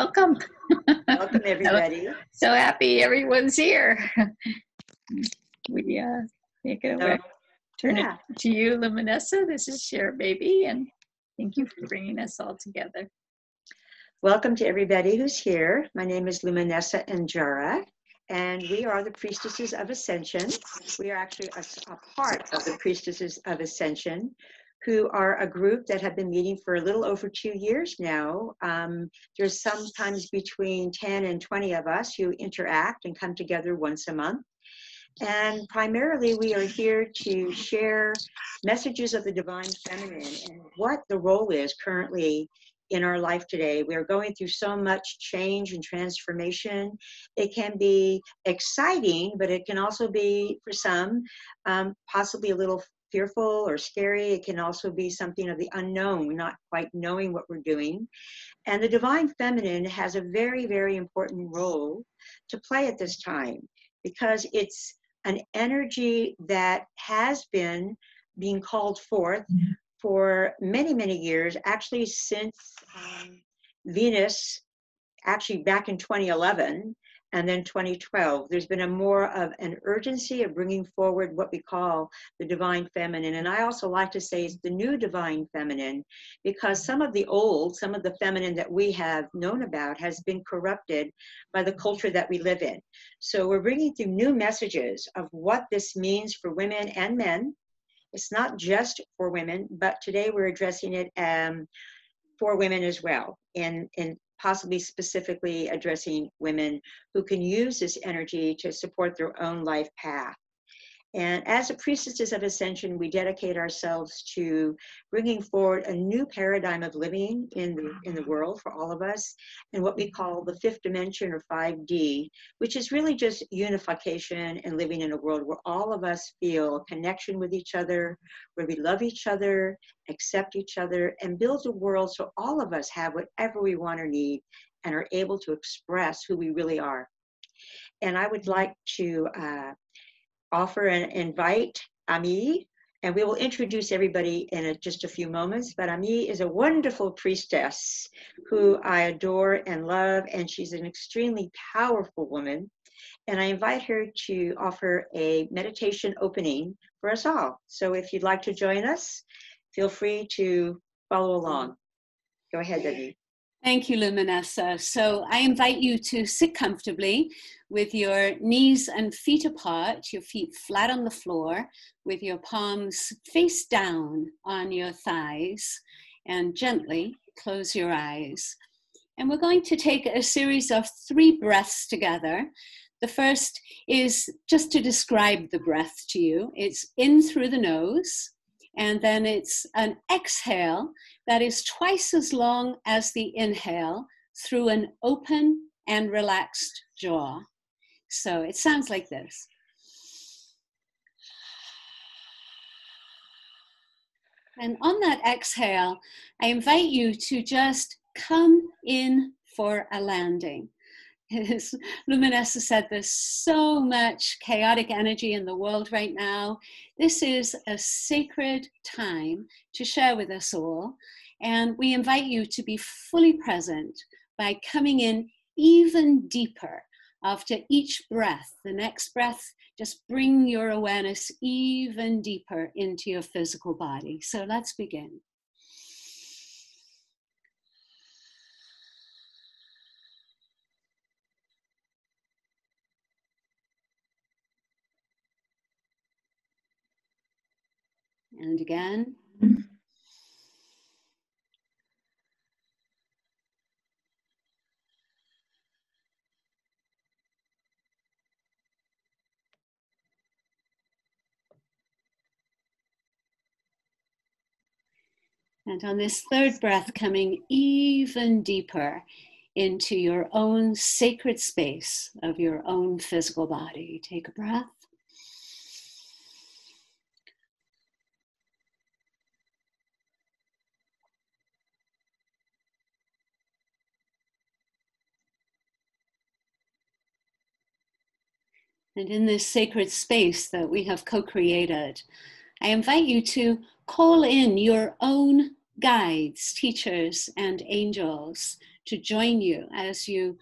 Welcome. Welcome, everybody. So happy everyone's here. We make it away. Turn it to you, Luminessa. This is Share Baby, and thank you for bringing us all together. Welcome to everybody who's here. My name is Luminessa Enjara, and we are the Priestesses of Ascension. We are actually a part of the Priestesses of Ascension, who are a group that have been meeting for a little over 2 years now. There's sometimes between 10 and 20 of us who interact and come together once a month. And primarily we are here to share messages of the Divine Feminine and what the role is currently in our life today. We are going through so much change and transformation. It can be exciting, but it can also be, for some, possibly a little fearful or scary. It can also be something of the unknown, not quite knowing what we're doing. And the Divine Feminine has a very, very important role to play at this time, because it's an energy that has been being called forth for many, many years, actually since Venus, actually back in 2011, and then 2012, there's been a more of an urgency of bringing forward what we call the Divine Feminine. And I also like to say it's the new Divine Feminine, because some of the feminine that we have known about has been corrupted by the culture that we live in. So we're bringing through new messages of what this means for women and men. It's not just for women, but today we're addressing it for women as well, and possibly specifically addressing women who can use this energy to support their own life path. And as a Priestesses of Ascension, we dedicate ourselves to bringing forward a new paradigm of living in the world for all of us, and what we call the fifth dimension, or 5D, which is really just unification and living in a world where all of us feel a connection with each other, where we love each other, accept each other, and build a world so all of us have whatever we want or need and are able to express who we really are. And I would like to offer and invite Aimée, and we will introduce everybody in just a few moments. But Aimée is a wonderful priestess who I adore and love, and she's an extremely powerful woman. And I invite her to offer a meditation opening for us all. So if you'd like to join us, feel free to follow along. Go ahead, Aimée. Thank you, Luminessa. So I invite you to sit comfortably with your knees and feet apart, your feet flat on the floor, with your palms face down on your thighs, and gently close your eyes. And we're going to take a series of 3 breaths together. The first is just to describe the breath to you. It's in through the nose, and then it's an exhale that is twice as long as the inhale through an open and relaxed jaw. So it sounds like this. And on that exhale, I invite you to just come in for a landing. As Luminessa said, there's so much chaotic energy in the world right now. This is a sacred time to share with us all. And we invite you to be fully present by coming in even deeper after each breath. The next breath, just bring your awareness even deeper into your physical body. So let's begin. And again. And on this third breath, coming even deeper into your own sacred space of your own physical body. Take a breath. And in this sacred space that we have co-created, I invite you to call in your own guides, teachers, and angels to join you as you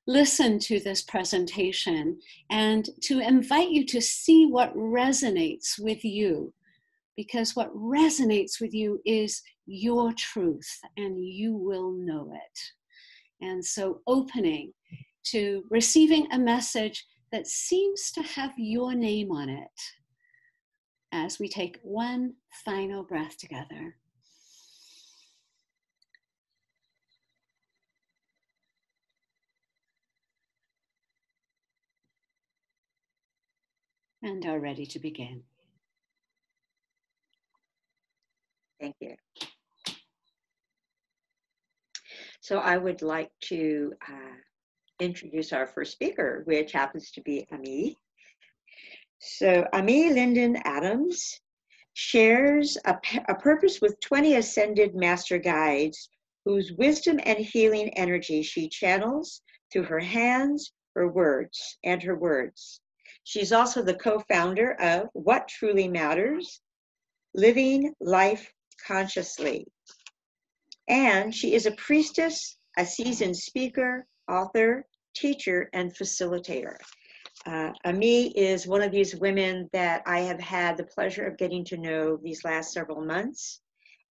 listen to this presentation, and to invite you to see what resonates with you, because what resonates with you is your truth and you will know it. And so opening to receiving a message that seems to have your name on it as we take one final breath together. And are ready to begin. Thank you. So I would like to introduce our first speaker, which happens to be Aimée. So Aimée Lyndon-Adams shares a purpose with 20 ascended master guides whose wisdom and healing energy she channels through her hands, her words. She's also the co-founder of What Truly Matters, Living Life Consciously. And she is a priestess, a seasoned speaker, author, teacher, and facilitator. Aimée is one of these women that I have had the pleasure of getting to know these last several months,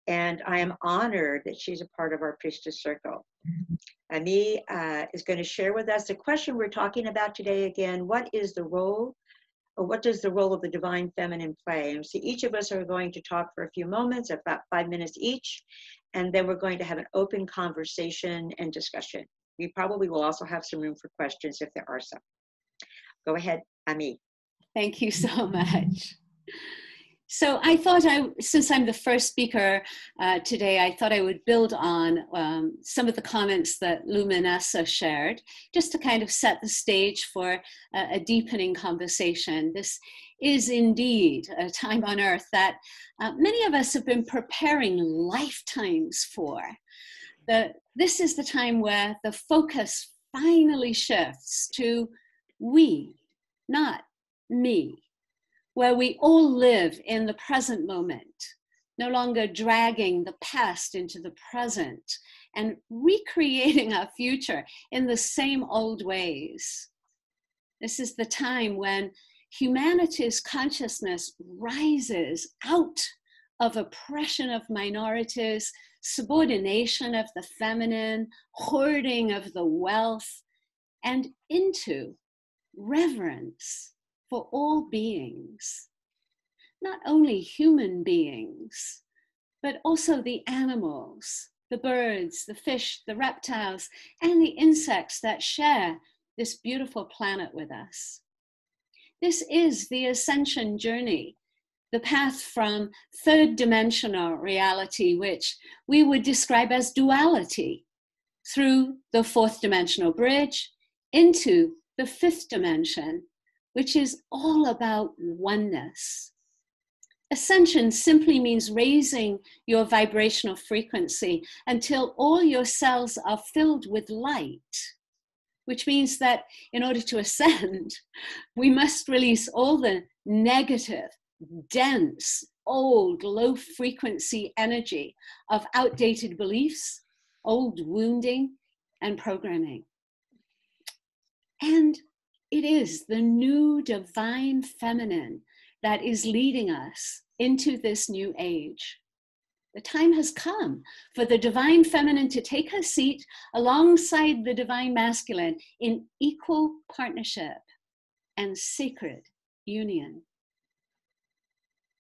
and I am honored that she's a part of our Priestess Circle. Aimée is going to share with us the question we're talking about today again: what is the role, or what does the role of the divine feminine play? And so each of us are going to talk for a few moments, about 5 minutes each, and then we're going to have an open conversation and discussion. We probably will also have some room for questions if there are some. Go ahead, Aimée. Thank you so much. So I thought, since I'm the first speaker today, I thought I would build on some of the comments that Luminessa shared, just to kind of set the stage for a deepening conversation. This is indeed a time on earth that many of us have been preparing lifetimes for. This is the time where the focus finally shifts to we, not me, where we all live in the present moment, no longer dragging the past into the present and recreating our future in the same old ways. This is the time when humanity's consciousness rises out of oppression of minorities, subordination of the feminine, hoarding of the wealth, and into reverence for all beings, not only human beings, but also the animals, the birds, the fish, the reptiles, and the insects that share this beautiful planet with us. This is the ascension journey, the path from third dimensional reality, which we would describe as duality, through the fourth dimensional bridge into the fifth dimension, which is all about oneness. Ascension simply means raising your vibrational frequency until all your cells are filled with light, which means that in order to ascend, we must release all the negative, dense, old, low-frequency energy of outdated beliefs, old wounding, and programming. And it is the new divine feminine that is leading us into this new age. The time has come for the divine feminine to take her seat alongside the divine masculine in equal partnership and sacred union.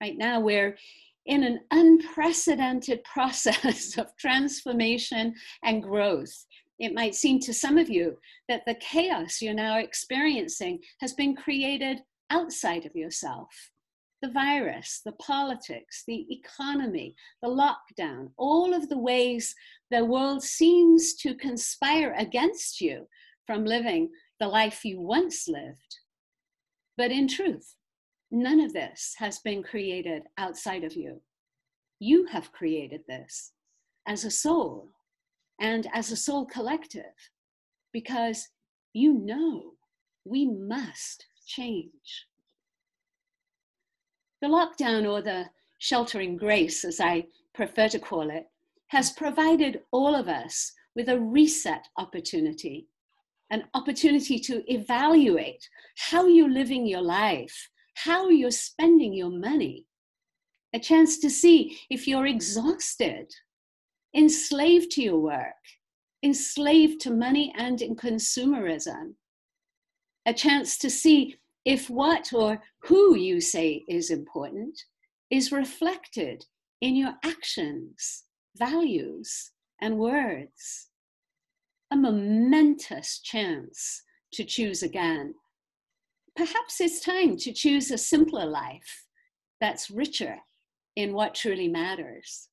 Right now, we're in an unprecedented process of transformation and growth. It might seem to some of you that the chaos you're now experiencing has been created outside of yourself. The virus, the politics, the economy, the lockdown, all of the ways the world seems to conspire against you from living the life you once lived. But in truth, none of this has been created outside of you. You have created this as a soul and as a soul collective, because you know we must change. The lockdown, or the sheltering grace, as I prefer to call it, has provided all of us with a reset opportunity, an opportunity to evaluate how you're living your life, how you're spending your money, a chance to see if you're exhausted, enslaved to your work, enslaved to money and in consumerism, a chance to see if what or who you say is important is reflected in your actions, values, and words. A momentous chance to choose again. Perhaps it's time to choose a simpler life that's richer in what truly matters.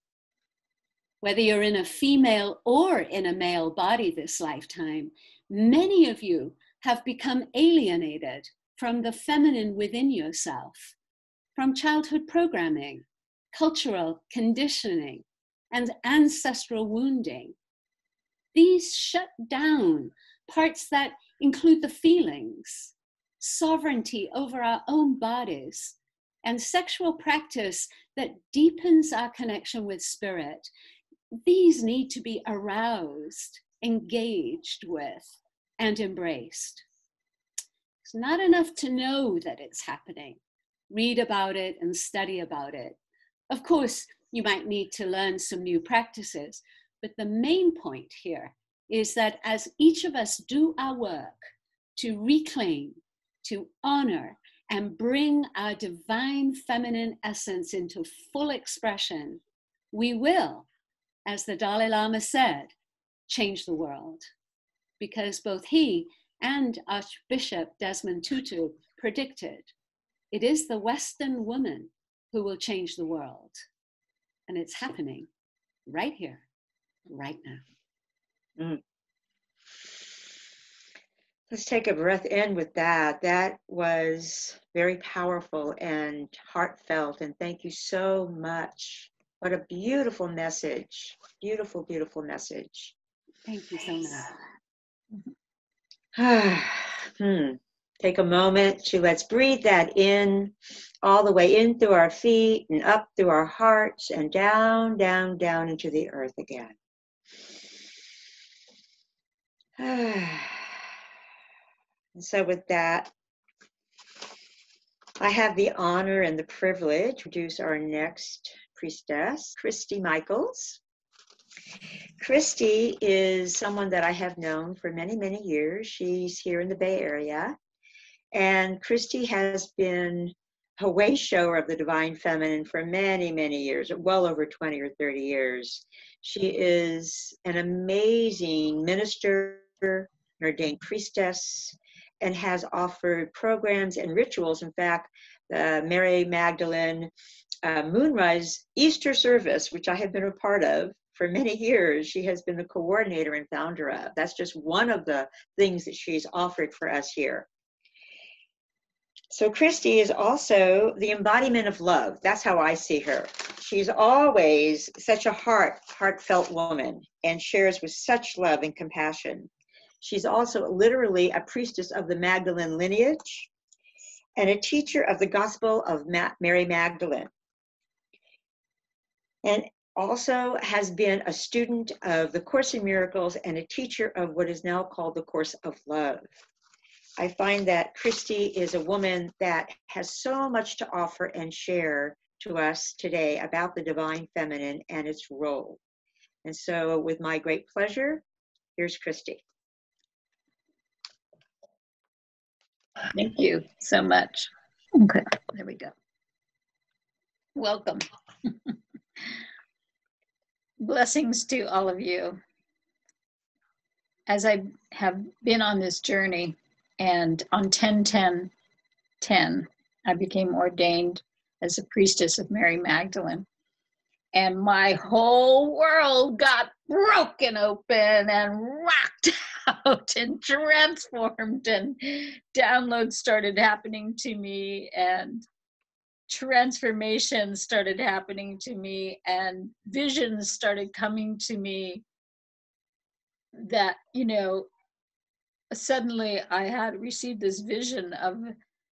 Whether you're in a female or in a male body this lifetime, many of you have become alienated from the feminine within yourself, from childhood programming, cultural conditioning, and ancestral wounding. These shut down parts that include the feelings, sovereignty over our own bodies, and sexual practice that deepens our connection with spirit. These need to be aroused, engaged with, and embraced. It's not enough to know that it's happening. Read about it and study about it. Of course, you might need to learn some new practices, but the main point here is that as each of us do our work to reclaim, to honor, and bring our divine feminine essence into full expression, we will, as the Dalai Lama said, change the world. Because both he and Archbishop Desmond Tutu predicted, it is the Western woman who will change the world. And it's happening right here, right now. Mm. Let's take a breath in with that. That was very powerful and heartfelt. And thank you so much. What a beautiful message. Beautiful, beautiful message. Thank you so much. Take a moment to let's breathe that in, all the way in through our feet and up through our hearts and down, down, down into the earth again. And so with that, I have the honor and the privilege to introduce our next priestess, Christy Michaels. Christy is someone that I have known for many, many years. She's here in the Bay Area. And Christy has been a way shower of the Divine Feminine for many, many years, well over 20 or 30 years. She is an amazing minister, an ordained priestess, and has offered programs and rituals. In fact, the Mary Magdalene Moonrise Easter service, which I have been a part of for many years, she has been the coordinator and founder of. That's just one of the things that she's offered for us here. So Christy is also the embodiment of love. That's how I see her. She's always such a heartfelt woman and shares with such love and compassion. She's also literally a priestess of the Magdalene lineage and a teacher of the Gospel of Mary Magdalene. And also has been a student of the Course in Miracles and a teacher of what is now called the Course of Love. I find that Christy is a woman that has so much to offer and share to us today about the Divine Feminine and its role. And so with my great pleasure, here's Christy. Thank you so much. Okay, there we go. Welcome. Blessings to all of you. As I have been on this journey, and on 10/10/10, I became ordained as a priestess of Mary Magdalene. And my whole world got broken open and rocked out and transformed, and downloads started happening to me, and transformation started happening to me, and visions started coming to me that, suddenly I had received this vision of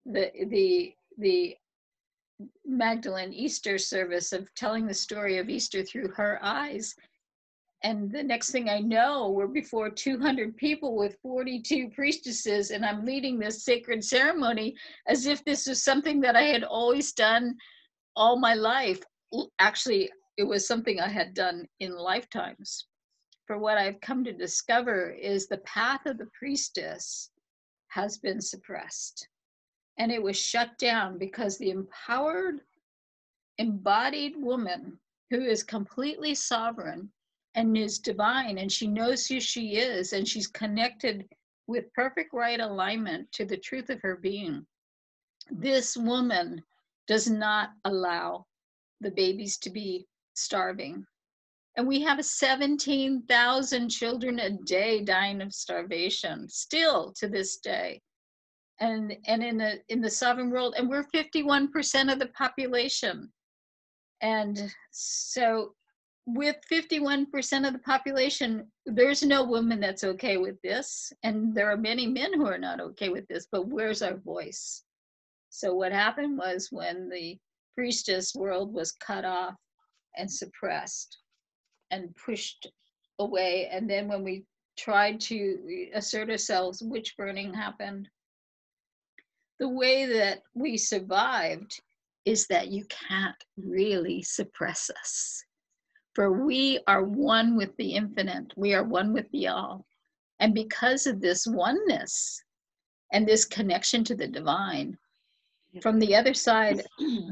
the Magdalene Easter service, of telling the story of Easter through her eyes. And the next thing I know, we're before 200 people with 42 priestesses, and I'm leading this sacred ceremony as if this was something that I had always done all my life. Actually, it was something I had done in lifetimes. For what I've come to discover is the path of the priestess has been suppressed. And it was shut down because the empowered, embodied woman who is completely sovereign and is divine, and she knows who she is, and she's connected with perfect right alignment to the truth of her being. This woman does not allow the babies to be starving. And we have 17,000 children a day dying of starvation, still to this day. And in the sovereign world, and we're 51% of the population. And so with 51% of the population, there's no woman that's okay with this. And there are many men who are not okay with this, but where's our voice? So what happened was, when the priestess world was cut off and suppressed and pushed away, and then when we tried to assert ourselves, witch burning happened. The way that we survived is that you can't really suppress us. For we are one with the infinite. We are one with the all. And because of this oneness and this connection to the divine, from the other side,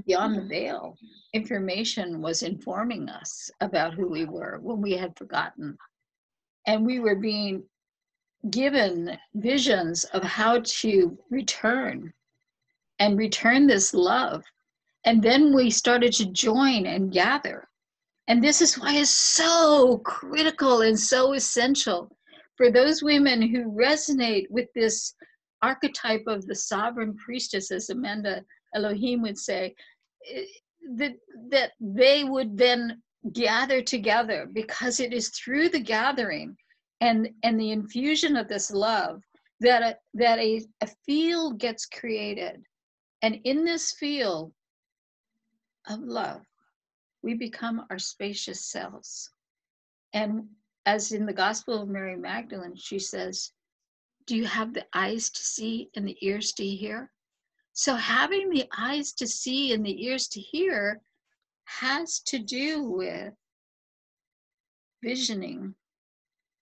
beyond the veil, information was informing us about who we were when we had forgotten. And we were being given visions of how to return this love. And then we started to join and gather. And this is why it's so critical and so essential for those women who resonate with this archetype of the sovereign priestess, as Amanda Elohim would say, that they would then gather together, because it is through the gathering and the infusion of this love that a field gets created. And in this field of love, we become our spacious selves. And as in the Gospel of Mary Magdalene, she says, do you have the eyes to see and the ears to hear? So having the eyes to see and the ears to hear has to do with visioning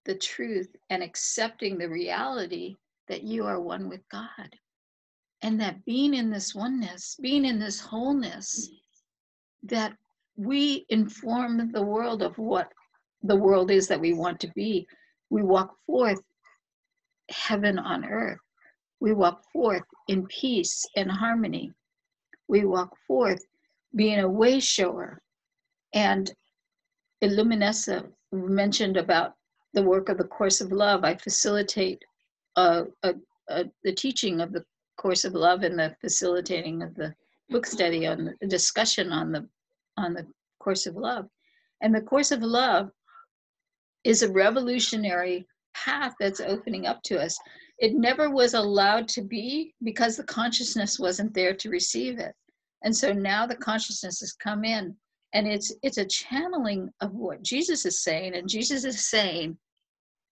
the truth and accepting the reality that you are one with God. And that being in this oneness, being in this wholeness, that we inform the world of what the world is that we want to be. We walk forth heaven on earth. We walk forth in peace and harmony. We walk forth being a way shower. And Luminessa mentioned about the work of the Course of Love. I facilitate the teaching of the Course of Love and the facilitating of the book study on the discussion on the Course of Love. And the Course of Love is a revolutionary path that's opening up to us. It never was allowed to be because the consciousness wasn't there to receive it. And so now the consciousness has come in, and it's a channeling of what Jesus is saying. And Jesus is saying,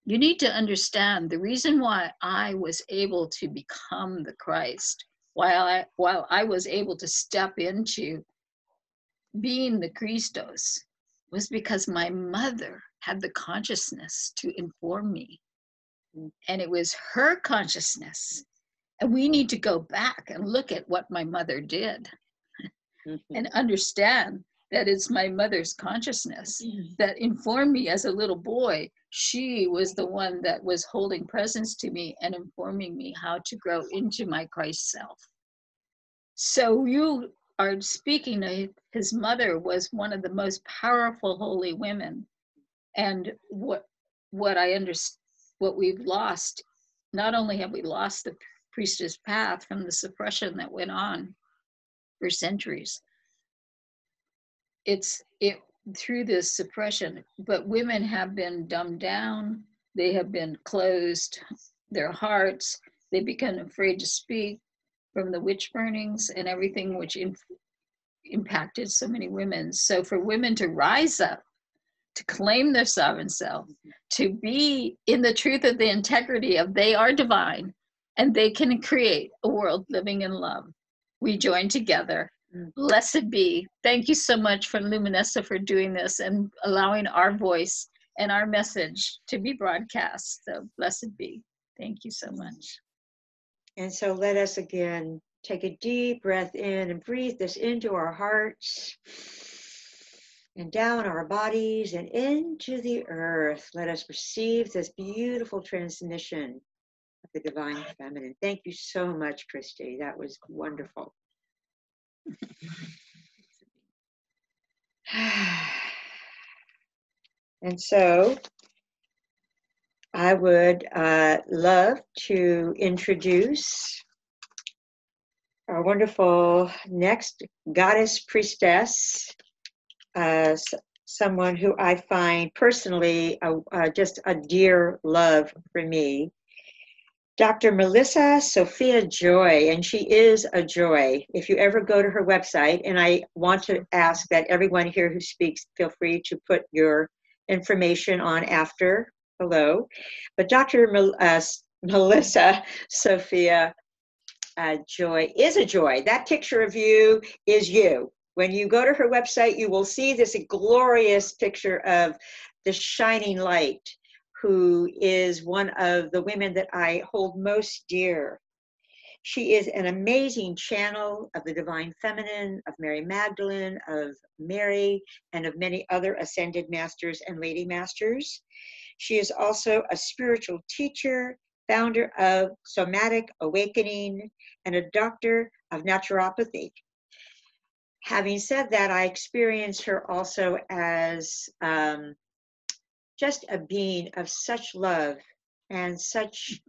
you need to understand the reason why I was able to become the Christ, while I was able to step into being the Christos, was because my mother had the consciousness to inform me. And it was her consciousness. And we need to go back and look at what my mother did and understand that it's my mother's consciousness that informed me as a little boy. She was the one that was holding presence to me and informing me how to grow into my Christ self. So you are speaking, his mother was one of the most powerful holy women. And what we've lost, not only have we lost the priestess path from the suppression that went on for centuries, it through this suppression, but women have been dumbed down, they have been closed their hearts, they become afraid to speak from the witch burnings and everything which impacted so many women. So for women to rise up to claim their sovereign self, to be in the truth of the integrity of they are divine and they can create a world living in love. We join together. Blessed be. Thank you so much for Luminessa for doing this and allowing our voice and our message to be broadcast. So blessed be. Thank you so much. And so let us again take a deep breath in and breathe this into our hearts and down our bodies and into the earth. Let us receive this beautiful transmission of the divine feminine. Thank you so much, Christy. That was wonderful. And so I would love to introduce our wonderful next goddess priestess, someone who I find personally just a dear love for me, Dr. Melissa Sophia Joy, and she is a joy. If you ever go to her website, and I want to ask that everyone here who speaks, feel free to put your information on after below. But Dr. Melissa Sophia Joy is a joy. That picture of you is you. When you go to her website, you will see this glorious picture of the shining light, who is one of the women that I hold most dear. She is an amazing channel of the divine feminine, of Mary Magdalene, of Mary, and of many other ascended masters and lady masters. She is also a spiritual teacher, founder of Somatic Awakening, and a doctor of naturopathy. Having said that, I experience her also as just a being of such love and such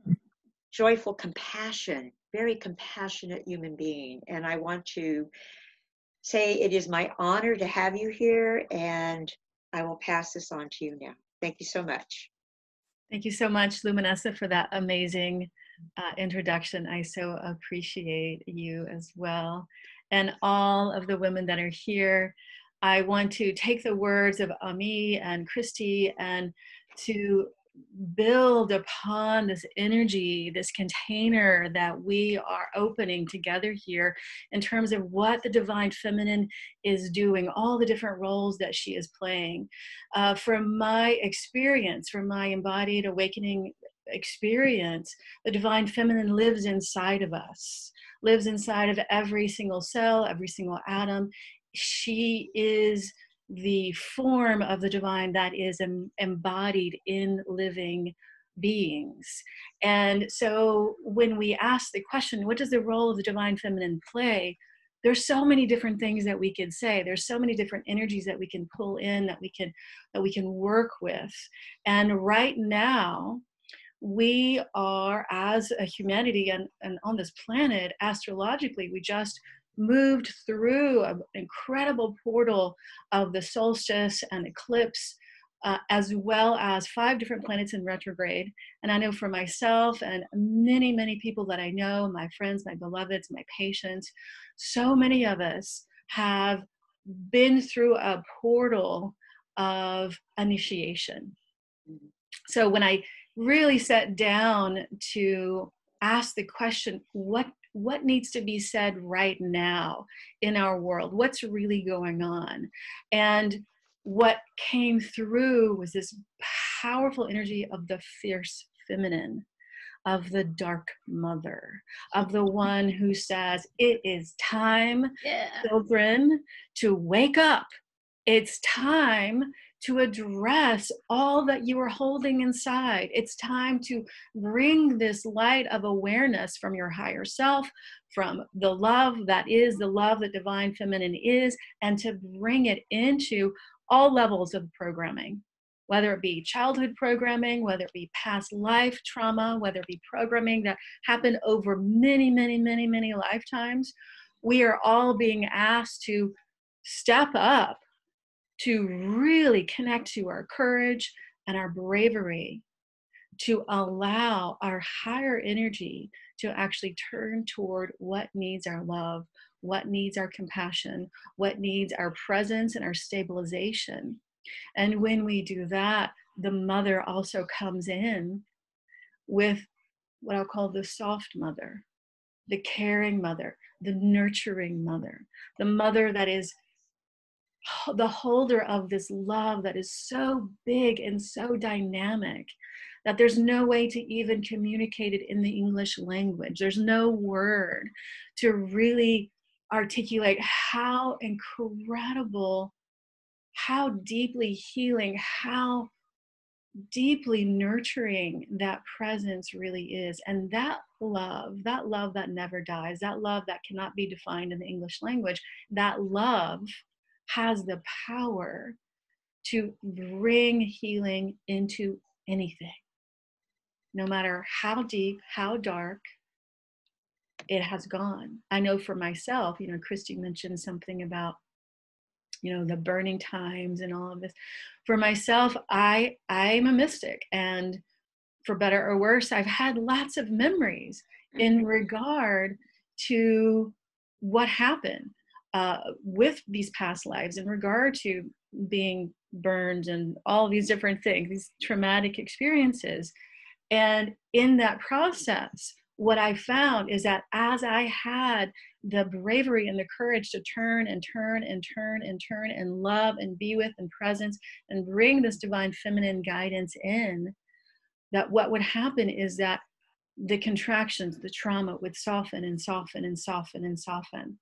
joyful compassion, very compassionate human being. And I want to say it is my honor to have you here, and I will pass this on to you now. Thank you so much. Thank you so much, Luminessa, for that amazing introduction. I so appreciate you as well. And all of the women that are here. I want to take the words of Aimée and Christy and to build upon this energy, this container that we are opening together here in terms of what the divine feminine is doing, all the different roles that she is playing. From my experience, from my embodied awakening experience, the divine feminine lives inside of us, lives inside of every single cell, every single atom. She is the form of the divine that is embodied in living beings. And so when we ask the question, what does the role of the divine feminine play? There's so many different things that we can say. There's so many different energies that we can pull in, that we can work with. And right now, we are, as a humanity and on this planet, astrologically, we just moved through an incredible portal of the solstice and eclipse, as well as 5 different planets in retrograde. And I know for myself and many, many people that I know, my friends, my beloveds, my patients, so many of us have been through a portal of initiation. So when I really sat down to ask the question, what needs to be said right now in our world? What's really going on? And what came through was this powerful energy of the fierce feminine, of the dark mother, of the one who says, it is time, children, to wake up. It's time to address all that you are holding inside. It's time to bring this light of awareness from your higher self, from the love that is the love that divine feminine is, and to bring it into all levels of programming, whether it be childhood programming, whether it be past life trauma, whether it be programming that happened over many, many, many, many lifetimes. We are all being asked to step up, to really connect to our courage and our bravery, to allow our higher energy to actually turn toward what needs our love, what needs our compassion, what needs our presence and our stabilization. And when we do that, the mother also comes in with what I'll call the soft mother, the caring mother, the nurturing mother, the mother that is the holder of this love that is so big and so dynamic that there's no way to even communicate it in the English language. There's no word to really articulate how incredible, how deeply healing, how deeply nurturing that presence really is. And that love that never dies, that love that cannot be defined in the English language, that love has the power to bring healing into anything, no matter how deep, how dark it has gone. I know for myself, you know, Christy mentioned something about, you know, the burning times and all of this. For myself, I'm a mystic, and for better or worse, I've had lots of memories in regard to what happened with these past lives, in regard to being burned and all these different things, these traumatic experiences. And in that process, what I found is that as I had the bravery and the courage to turn and turn and turn and turn and love and be with and presence and bring this divine feminine guidance in, that what would happen is that the contractions, the trauma would soften and soften and soften and soften.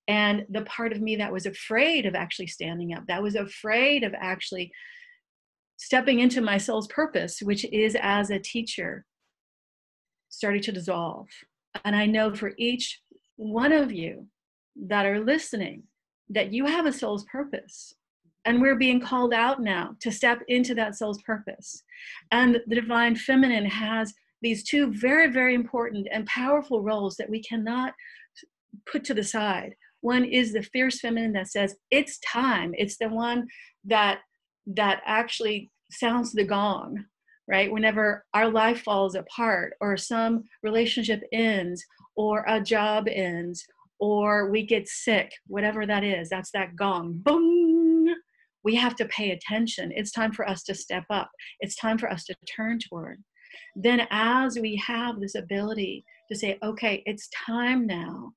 And the part of me that was afraid of actually standing up, that was afraid of actually stepping into my soul's purpose, which is as a teacher, started to dissolve. And I know for each one of you that are listening, that you have a soul's purpose. And we're being called out now to step into that soul's purpose. And the divine feminine has these two very, very important and powerful roles that we cannot put to the side. One is the fierce feminine that says, it's time. It's the one that actually sounds the gong, right? Whenever our life falls apart, or some relationship ends, or a job ends, or we get sick, whatever that is, that's that gong. Boom! We have to pay attention. It's time for us to step up. It's time for us to turn toward. Then as we have this ability to say, okay, it's time now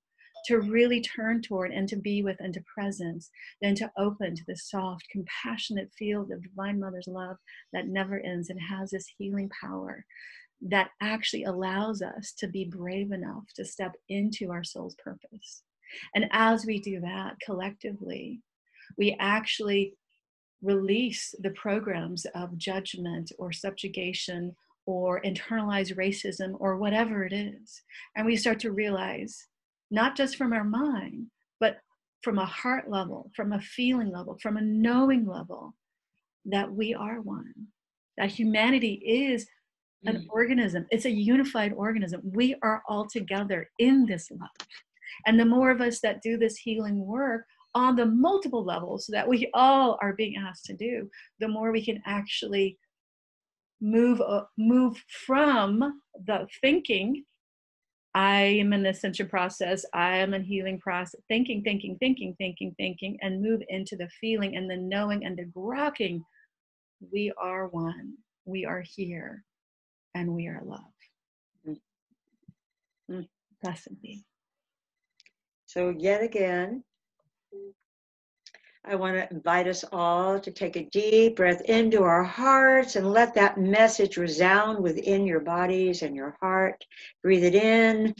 to really turn toward and to be with and to presence, then to open to the soft, compassionate field of Divine Mother's love that never ends and has this healing power that actually allows us to be brave enough to step into our soul's purpose. And as we do that collectively, we actually release the programs of judgment or subjugation or internalized racism or whatever it is. And we start to realize, not just from our mind, but from a heart level, from a feeling level, from a knowing level, that we are one, that humanity is an organism. It's a unified organism. We are all together in this love. And the more of us that do this healing work on the multiple levels that we all are being asked to do, the more we can actually move from the thinking, I am in the ascension process, I am in healing process, thinking, and move into the feeling and the knowing and the grokking. We are one, we are here, and we are love. Blessed be. So yet again, I want to invite us all to take a deep breath into our hearts and let that message resound within your bodies and your heart. Breathe it in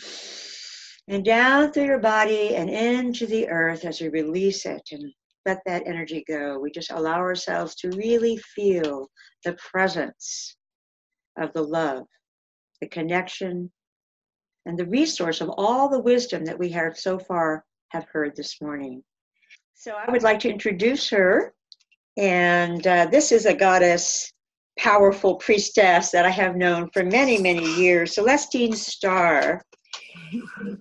and down through your body and into the earth as we release it and let that energy go. We just allow ourselves to really feel the presence of the love, the connection, and the resource of all the wisdom that we have so far have heard this morning. So I would like to introduce her, and this is a goddess, powerful priestess that I have known for many, many years. Celestine Starr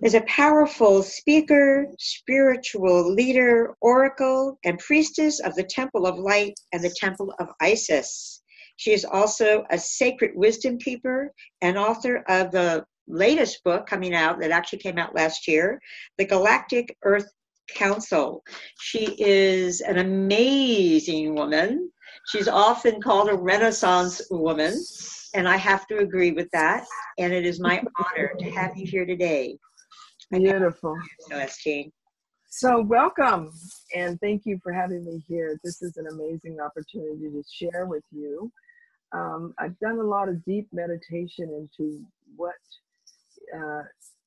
is a powerful speaker, spiritual leader, oracle, and priestess of the Temple of Light and the Temple of Isis. She is also a sacred wisdom keeper and author of the latest book coming out that actually came out last year, The Galactic Earth Council. She is an amazing woman She's often called a Renaissance woman, and I have to agree with that. And it is my honor to have you here today. Beautiful. Celestine. So welcome, and thank you for having me here. This is an amazing opportunity to share with you. I've done a lot of deep meditation into what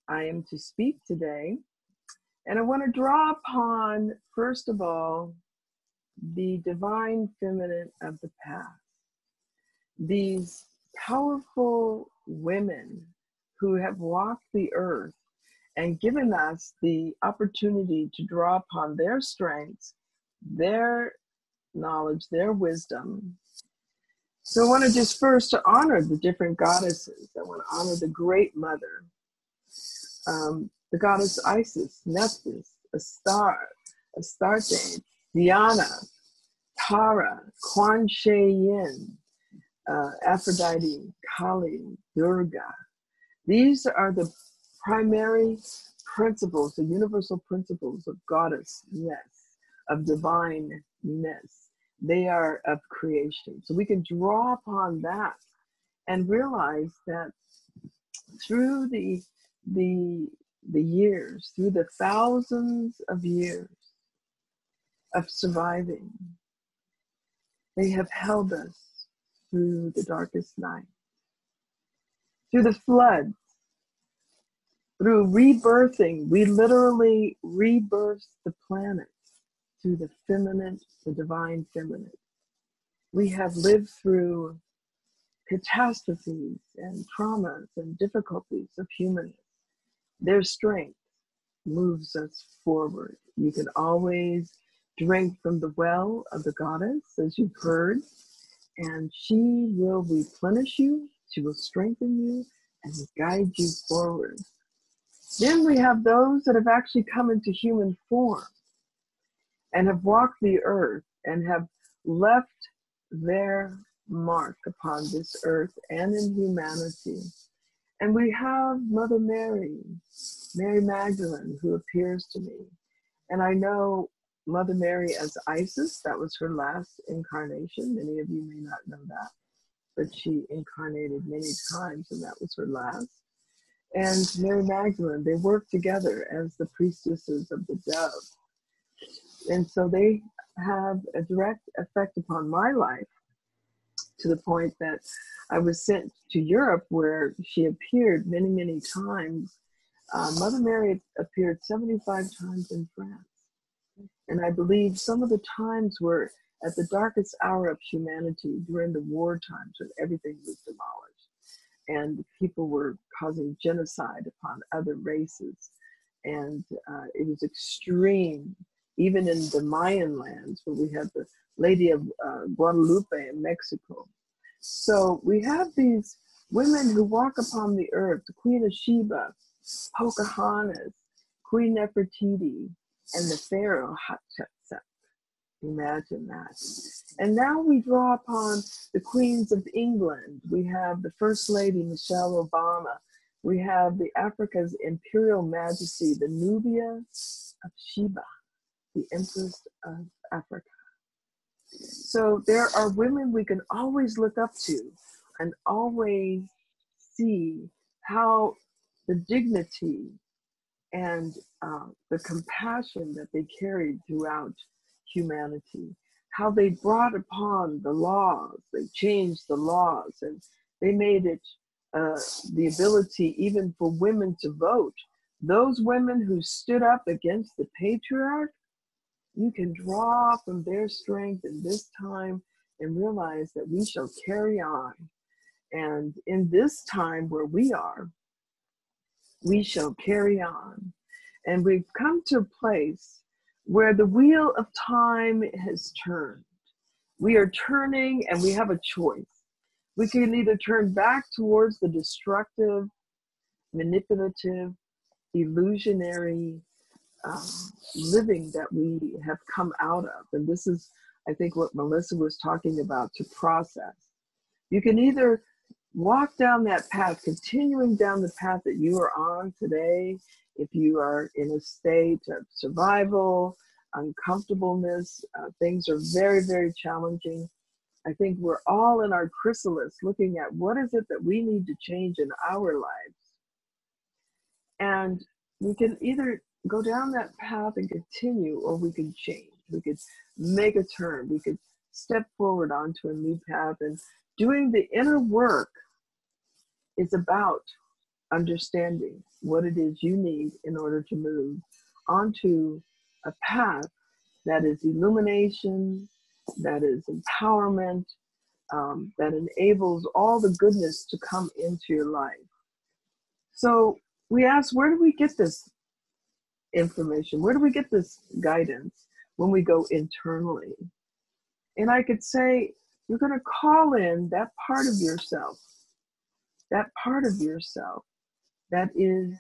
I am to speak today. And I want to draw upon, first of all, the divine feminine of the past. These powerful women who have walked the earth and given us the opportunity to draw upon their strengths, their knowledge, their wisdom. So I want to just first to honor the different goddesses. I want to honor the Great Mother, the goddess Isis, Nephthys, Astarte, Diana, Tara, Quan She Yin, Aphrodite, Kali, Durga. These are the primary principles, the universal principles of goddessness, of divineness. They are of creation. So we can draw upon that and realize that through the years, through the thousands of years of surviving, they have held us through the darkest night, through the flood, through rebirthing. We literally rebirthed the planet through the feminine, the divine feminine. We have lived through catastrophes and traumas and difficulties of humanness. Their strength moves us forward. You can always drink from the well of the goddess, as you've heard, and she will replenish you, she will strengthen you, and guide you forward. Then we have those that have actually come into human form and have walked the earth and have left their mark upon this earth and in humanity. And we have Mother Mary, Mary Magdalene, who appears to me. And I know Mother Mary as Isis. That was her last incarnation. Many of you may not know that, but she incarnated many times, and that was her last. And Mary Magdalene, they worked together as the priestesses of the dove. And so they have a direct effect upon my life, to the point that I was sent to Europe, where she appeared many, many times. Mother Mary appeared 75 times in France. And I believe some of the times were at the darkest hour of humanity, during the war times when everything was demolished and people were causing genocide upon other races. And it was extreme, even in the Mayan lands, where we had the Lady of Guadalupe in Mexico. So we have these women who walk upon the earth, the Queen of Sheba, Pocahontas, Queen Nefertiti, and the Pharaoh Hatshepsut. Imagine that. And now we draw upon the queens of England. We have the First Lady, Michelle Obama. We have the Africa's Imperial Majesty, the Nubia of Sheba, the Empress of Africa. So there are women we can always look up to and always see how the dignity and the compassion that they carried throughout humanity, how they brought upon the laws, they changed the laws, and they made it the ability even for women to vote. Those women who stood up against the patriarch, you can draw from their strength in this time and realize that we shall carry on. And in this time where we are, we shall carry on. And we've come to a place where the wheel of time has turned. We are turning, and we have a choice. We can either turn back towards the destructive, manipulative, illusionary living that we have come out of. And this is, I think, what Melissa was talking about, to process. You can either walk down that path, continuing down the path that you are on today, if you are in a state of survival, uncomfortableness, things are very, very challenging. I think we're all in our chrysalis looking at what is it that we need to change in our lives. And we can either go down that path and continue, or we can change. We could make a turn. We could step forward onto a new path. And doing the inner work is about understanding what it is you need in order to move onto a path that is illumination, that is empowerment, that enables all the goodness to come into your life. So we ask, where do we get this information? Where do we get this guidance when we go internally? And I could say, you're going to call in that part of yourself that is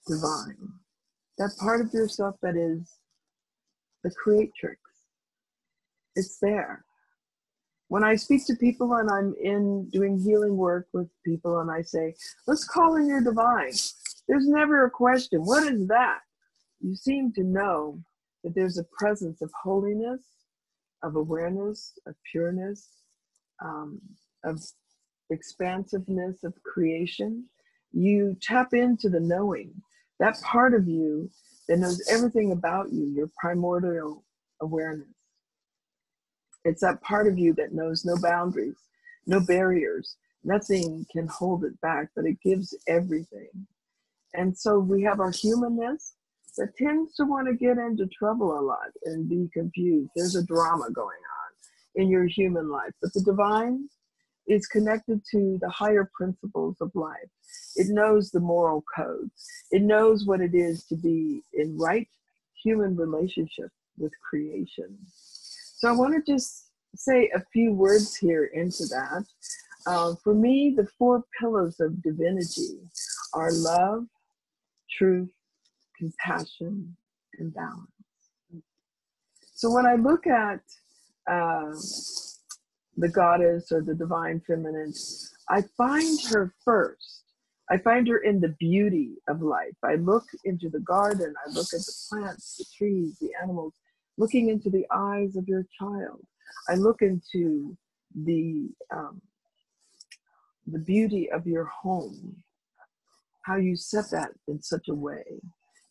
divine, that part of yourself that is the creatrix. It's there. When I speak to people and I'm doing healing work with people and I say, let's call in your divine, there's never a question. What is that? You seem to know that there's a presence of holiness, of awareness, of pureness, of expansiveness, of creation. You tap into the knowing, that part of you that knows everything about you, your primordial awareness. It's that part of you that knows no boundaries, no barriers. Nothing can hold it back, but it gives everything. And so we have our humanness that tends to want to get into trouble a lot and be confused. There's a drama going on in your human life, but the divine is connected to the higher principles of life. It knows the moral codes. It knows what it is to be in right human relationship with creation. So I want to just say a few words here into that. For me, the 4 pillars of divinity are love, truth, compassion, and balance. So when I look at the goddess or the divine feminine, I find her first. I find her in the beauty of life. I look into the garden, I look at the plants, the trees, the animals, looking into the eyes of your child. I look into the beauty of your home, how you set that in such a way.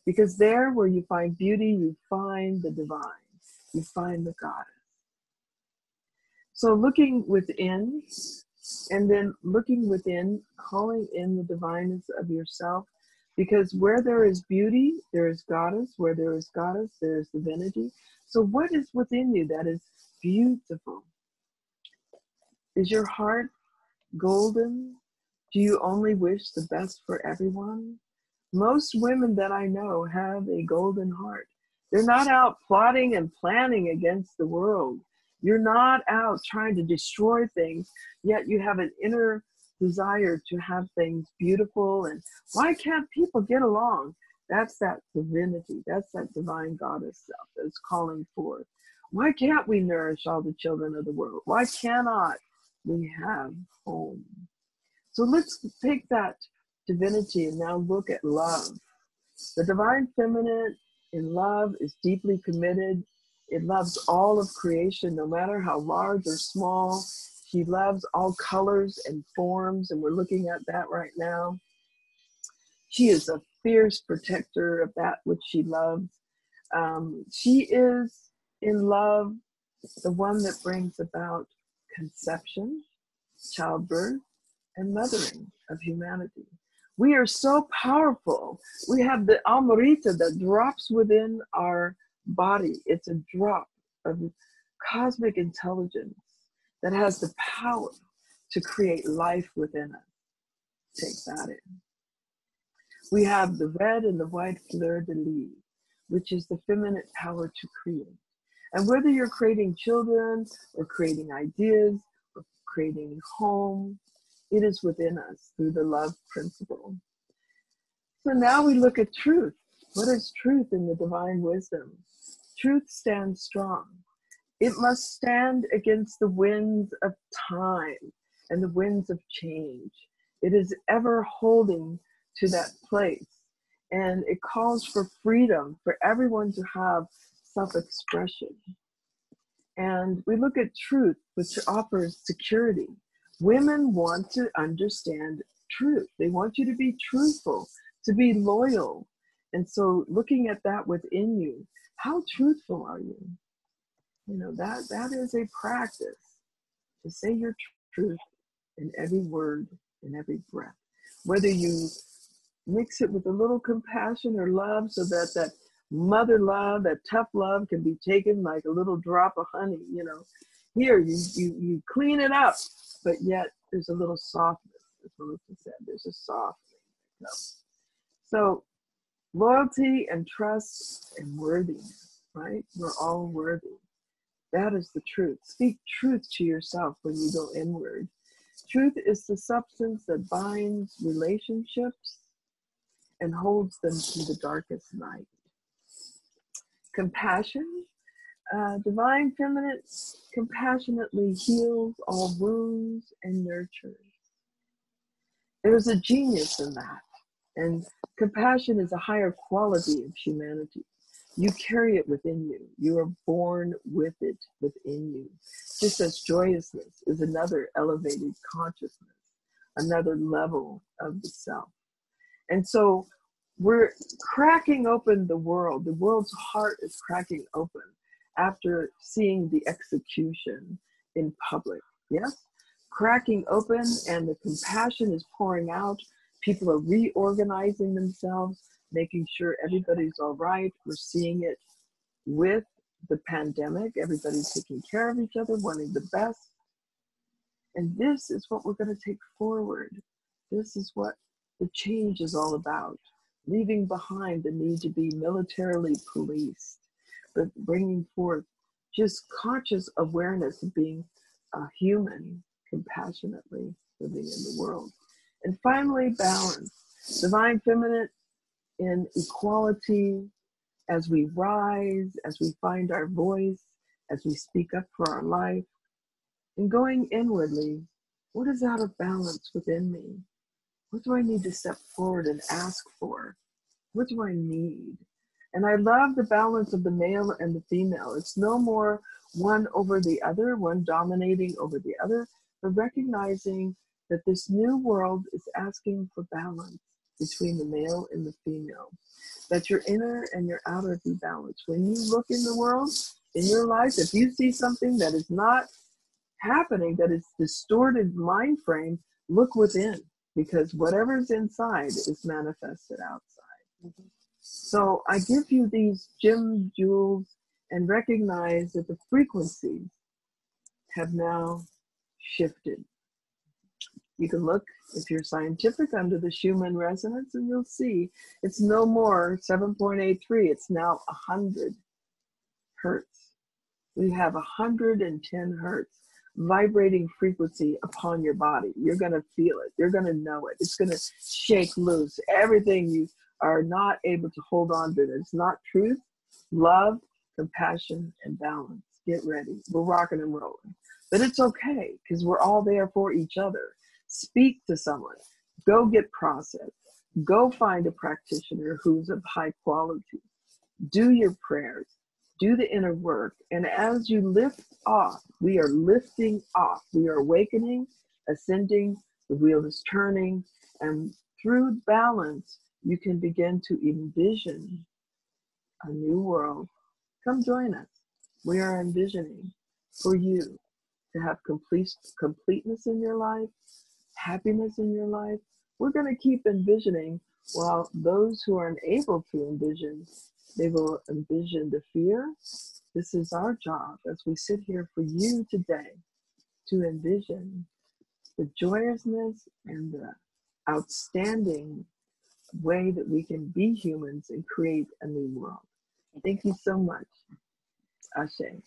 Because there where you find beauty, you find the divine, you find the goddess. So looking within, and then looking within, calling in the divineness of yourself, because where there is beauty, there is goddess. Where there is goddess, there is divinity. So what is within you that is beautiful? Is your heart golden? Do you only wish the best for everyone? Most women that I know have a golden heart. They're not out plotting and planning against the world. You're not out trying to destroy things, yet you have an inner desire to have things beautiful. And why can't people get along? That's that divinity. That's that divine goddess self that's calling forth. Why can't we nourish all the children of the world? Why cannot we have home? So let's take that divinity and now look at love. The divine feminine in love is deeply committed. It loves all of creation, no matter how large or small. She loves all colors and forms, and we're looking at that right now. She is a fierce protector of that which she loves. She is in love, the one that brings about conception, childbirth, and mothering of humanity. We are so powerful. We have the Amrita that drops within our body. It's a drop of cosmic intelligence that has the power to create life within us. Take that in. We have the red and the white fleur de lis, which is the feminine power to create. And whether you're creating children or creating ideas or creating home, it is within us through the love principle. So now we look at truth. What is truth in the divine wisdom? Truth stands strong. It must stand against the winds of time and the winds of change. It is ever holding to that place. And it calls for freedom for everyone to have self-expression. And we look at truth, which offers security. Women want to understand truth. They want you to be truthful, to be loyal. And so looking at that within you, how truthful are you? You know, that is a practice, to say your truth in every word, in every breath. Whether you mix it with a little compassion or love, so that that mother love, that tough love, can be taken like a little drop of honey, you know. Here, you clean it up, but yet there's a little softness, as Melissa said. There's a softening that comes. So loyalty and trust and worthiness, right? We're all worthy. That is the truth. Speak truth to yourself when you go inward. Truth is the substance that binds relationships and holds them through the darkest night. Compassion, divine feminine compassionately heals all wounds and nurtures. There's a genius in that. And compassion is a higher quality of humanity. You carry it within you. You are born with it within you. Just as joyousness is another elevated consciousness, another level of the self. And so we're cracking open the world. The world's heart is cracking open after seeing the execution in public. Yes? Cracking open, and the compassion is pouring out. People are reorganizing themselves, making sure everybody's all right. We're seeing it with the pandemic. Everybody's taking care of each other, wanting the best. And this is what we're going to take forward. This is what the change is all about. Leaving behind the need to be militarily policed, but bringing forth just conscious awareness of being a human, compassionately living in the world. And finally, balance. Divine feminine in equality, as we rise, as we find our voice, as we speak up for our life, and going inwardly, what is out of balance within me? What do I need to step forward and ask for? What do I need? And I love the balance of the male and the female. It's no more one over the other, one dominating over the other, but recognizing that this new world is asking for balance between the male and the female. That your inner and your outer be balanced. When you look in the world, in your life, if you see something that is not happening, that is distorted mind frame, look within, because whatever's inside is manifested outside. Mm-hmm. So I give you these gem jewels and recognize that the frequencies have now shifted. You can look, if you're scientific, under the Schumann resonance, and you'll see it's no more 7.83, it's now 100 hertz. We have 110 hertz vibrating frequency upon your body. You're going to feel it. You're going to know it. It's going to shake loose everything you are not able to hold on to. It's not truth, love, compassion, and balance. Get ready. We're rocking and rolling. But it's okay, because we're all there for each other. Speak to someone. Go get processed. Go find a practitioner who's of high quality. Do your prayers. Do the inner work. And as you lift off, we are lifting off. We are awakening, ascending. The wheel is turning. And through balance, you can begin to envision a new world. Come join us. We are envisioning for you to have completeness in your life, happiness in your life. We're going to keep envisioning, while those who are unable to envision, they will envision the fear. This is our job as we sit here for you today, to envision the joyousness and the outstanding way that we can be humans and create a new world. Thank you so much. Ashe.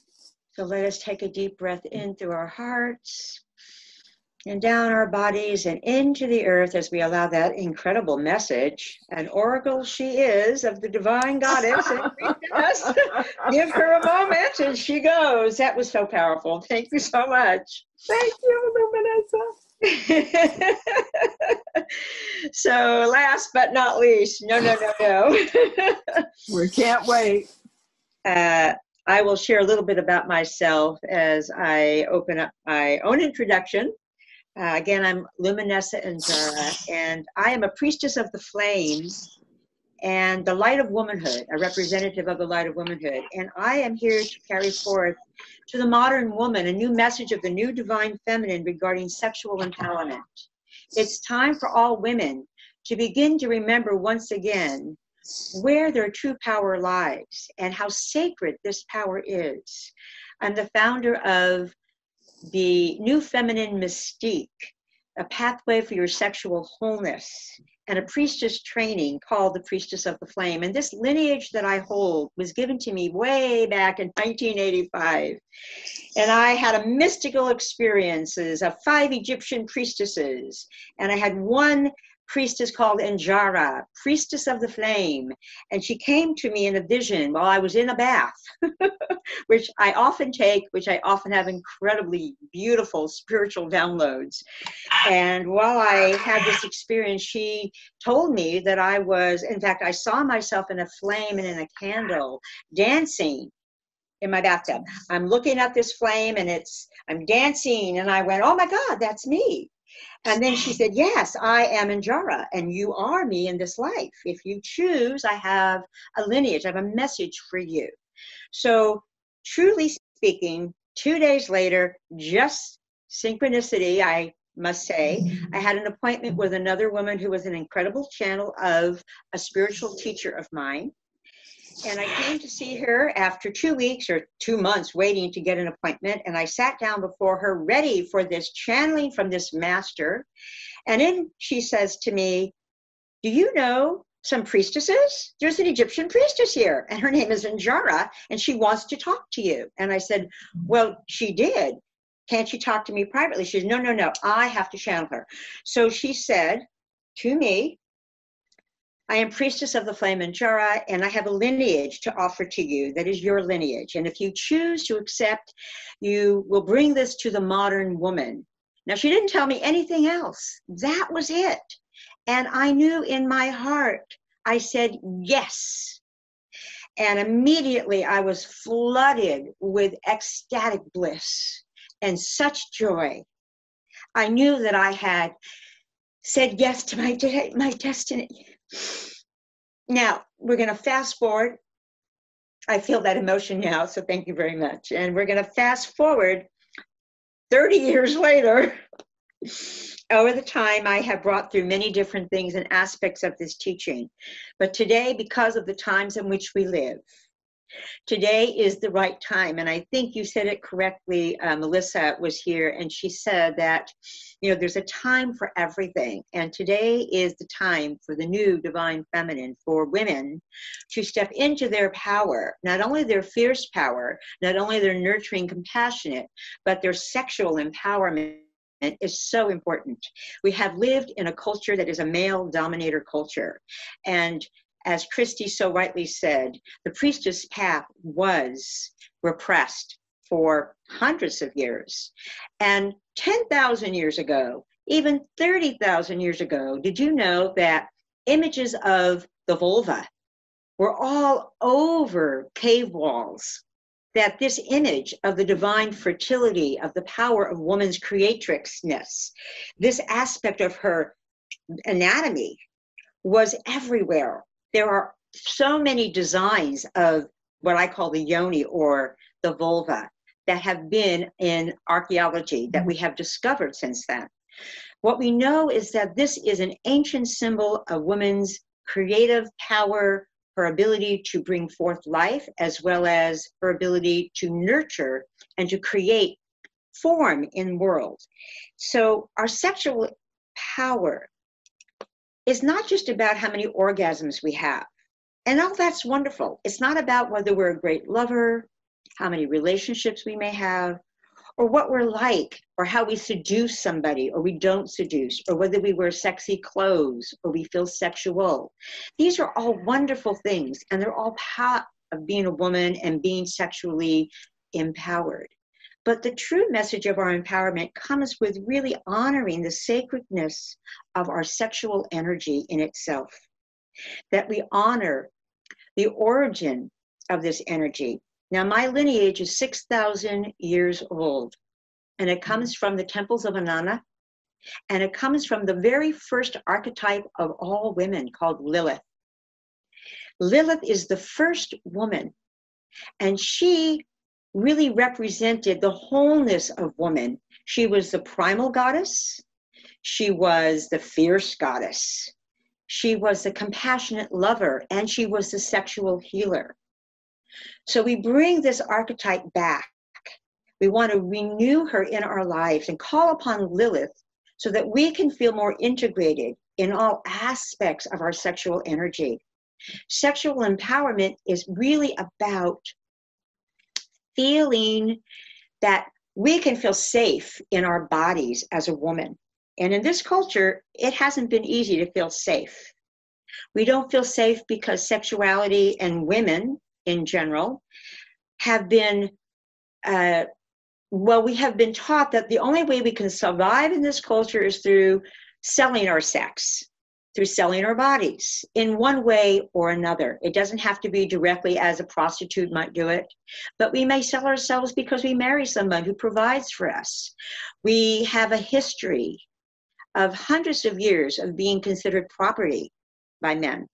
So let us take a deep breath in through our hearts and down our bodies and into the earth as we allow that incredible message. An oracle she is of the divine goddess. And Priestess. Give her a moment and she goes. That was so powerful. Thank you so much. Thank you, Luminessa. So last but not least, no. We can't wait. I will share a little bit about myself as I open up my own introduction. Again, I'm Luminessa Enjara, and I am a priestess of the flame and the light of womanhood, a representative of the light of womanhood. And I am here to carry forth to the modern woman a new message of the new divine feminine regarding sexual empowerment. It's time for all women to begin to remember once again where their true power lies and how sacred this power is. I'm the founder of the New Feminine Mystique, a pathway for your sexual wholeness, and a priestess training called the Priestess of the Flame. And this lineage that I hold was given to me way back in 1985. And I had a mystical experiences of 5 Egyptian priestesses. And I had one priestess called Enjara, Priestess of the Flame. And she came to me in a vision while I was in a bath, which I often take, which I often have incredibly beautiful spiritual downloads. And while I had this experience, she told me that I was, in fact, I saw myself in a flame and in a candle dancing in my bathtub. I'm looking at this flame and I'm dancing, and I went, oh my God, that's me. And then she said, yes, I am Enjara, and you are me in this life. If you choose, I have a lineage, I have a message for you. So truly speaking, 2 days later, just synchronicity, I must say, I had an appointment with another woman who was an incredible channel of a spiritual teacher of mine. And I came to see her after 2 weeks or 2 months waiting to get an appointment. And I sat down before her ready for this channeling from this master. And then she says to me, do you know some priestesses? There's an Egyptian priestess here, and her name is Enjara, and she wants to talk to you. And I said, well, she did. Can't she talk to me privately? She said, no, I have to channel her. So she said to me, I am Priestess of the Flame Enjara, and I have a lineage to offer to you that is your lineage. And if you choose to accept, you will bring this to the modern woman. Now, she didn't tell me anything else. That was it. And I knew in my heart, I said yes. And immediately I was flooded with ecstatic bliss and such joy. I knew that I had said yes to my destiny. Now, we're going to fast forward. I feel that emotion now, so thank you very much. And we're going to fast forward 30 years later. Over the time, I have brought through many different things and aspects of this teaching. But today, because of the times in which we live, today is the right time. And I think you said it correctly. Melissa was here, and she said that, there's a time for everything. And today is the time for the new divine feminine, for women to step into their power, not only their fierce power, not only their nurturing, compassionate, but their sexual empowerment is so important. We have lived in a culture that is a male dominator culture. And as Christy so rightly said, the priestess path was repressed for hundreds of years. And 10,000 years ago, even 30,000 years ago, did you know that images of the vulva were all over cave walls? That this image of the divine fertility, of the power of woman's creatrixness, this aspect of her anatomy was everywhere. There are so many designs of what I call the yoni, or the vulva, that have been in archaeology that we have discovered since then. What we know is that this is an ancient symbol of woman's creative power, her ability to bring forth life, as well as her ability to nurture and to create form in world. So our sexual power is not just about how many orgasms we have. And all that's wonderful. It's not about whether we're a great lover, how many relationships we may have, or what we're like, or how we seduce somebody, or we don't seduce, or whether we wear sexy clothes, or we feel sexual. These are all wonderful things, and they're all part of being a woman and being sexually empowered. But the true message of our empowerment comes with really honoring the sacredness of our sexual energy in itself. That we honor the origin of this energy. Now, my lineage is 6,000 years old, and it comes from the temples of Inanna, and it comes from the very first archetype of all women called Lilith. Lilith is the first woman, and she really represented the wholeness of woman. She was the primal goddess. She was the fierce goddess. She was the compassionate lover, and she was the sexual healer. So we bring this archetype back. We want to renew her in our lives and call upon Lilith so that we can feel more integrated in all aspects of our sexual energy. Sexual empowerment is really about feeling that we can feel safe in our bodies as a woman. And in this culture, it hasn't been easy to feel safe. We don't feel safe because sexuality and women in general have been, we have been taught that the only way we can survive in this culture is through selling our sex, through selling our bodies in one way or another. It doesn't have to be directly as a prostitute might do it, but we may sell ourselves because we marry someone who provides for us. We have a history of hundreds of years of being considered property by men.